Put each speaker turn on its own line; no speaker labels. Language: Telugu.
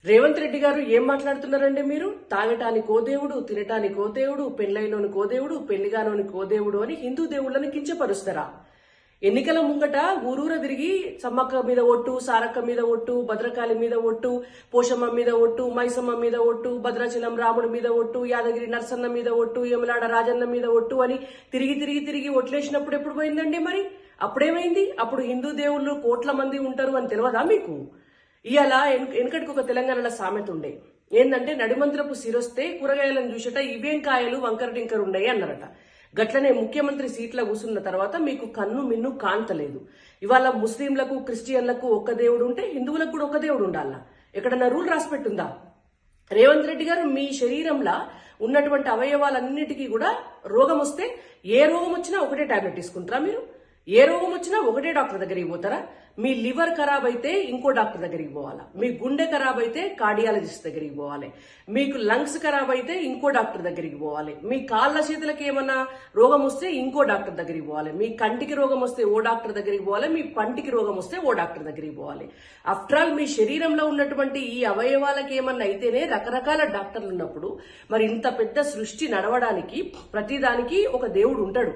రేవంత్ రెడ్డి గారు ఏం మాట్లాడుతున్నారండి మీరు? తాగటానికి ఓ దేవుడు, తినటానికి ఓ దేవుడు, పెళ్లైనోనికి ఓ దేవుడు, పెళ్లిగానోనికి ఓ దేవుడు అని హిందూ దేవుళ్ళని కించపరుస్తారా? ఎన్నికల ముంగట ఊరూర తిరిగి సమ్మక్క మీద ఒట్టు, సారక్క మీద ఒట్టు, భద్రకాళి మీద ఒట్టు, పోషమ్మ మీద ఒట్టు, మైసమ్మ మీద ఒట్టు, భద్రాచలం రాముడి మీద ఒట్టు, యాదగిరి నరసన్న మీద ఒట్టు, యమలాడ రాజన్న మీద ఒట్టు అని తిరిగి తిరిగి తిరిగి ఒట్లేసినప్పుడు ఎప్పుడు పోయిందండి మరి? అప్పుడేమైంది? అప్పుడు హిందూ దేవుళ్ళు కోట్ల మంది ఉంటారు అని తెలియదా మీకు? ఇవాళ వెనకటికి ఒక తెలంగాణలో సామెత ఉండే ఏంటంటే నడిమంత్రపు సిరొస్తే కూరగాయలను చూసట ఇవేం కాయలు వంకర టింకర్ ఉండయి అన్నారట. గట్లనే ముఖ్యమంత్రి సీట్ల కూసున్న తర్వాత మీకు కన్ను మిన్ను కాంతలేదు. ఇవాళ ముస్లింలకు క్రిస్టియన్లకు ఒక్క దేవుడు ఉంటే హిందువులకు కూడా ఒక దేవుడు ఉండాలా? ఎక్కడన్నా రూల్ రాసి పెట్టుందా? రేవంత్ రెడ్డి గారు మీ శరీరంలో ఉన్నటువంటి అవయవాలన్నిటికీ కూడా రోగం వస్తే ఏ రోగం వచ్చినా ఒకటే టాబ్లెట్ తీసుకుంటారా మీరు? ఏ రోగం వచ్చినా ఒకటే డాక్టర్ దగ్గరికి పోతారా? మీ లివర్ ఖరాబ్ అయితే ఇంకో డాక్టర్ దగ్గరికి పోవాలా? మీ గుండె ఖరాబ్ అయితే కార్డియాలజిస్ట్ దగ్గరికి పోవాలి. మీకు లంగ్స్ ఖరాబ్ అయితే ఇంకో డాక్టర్ దగ్గరికి పోవాలి. మీ కాళ్ళ చేతులకి ఏమన్నా రోగం వస్తే ఇంకో డాక్టర్ దగ్గరికి పోవాలి. మీ కంటికి రోగం వస్తే ఓ డాక్టర్ దగ్గరికి పోవాలి. మీ పంటికి రోగం వస్తే ఓ డాక్టర్ దగ్గరికి పోవాలి. ఆఫ్టర్ ఆల్ మీ శరీరంలో ఉన్నటువంటి ఈ అవయవాలకి ఏమన్నా అయితేనే రకరకాల డాక్టర్లు ఉన్నప్పుడు మరి ఇంత పెద్ద సృష్టి నడవడానికి ప్రతిదానికి ఒక దేవుడు ఉంటాడు.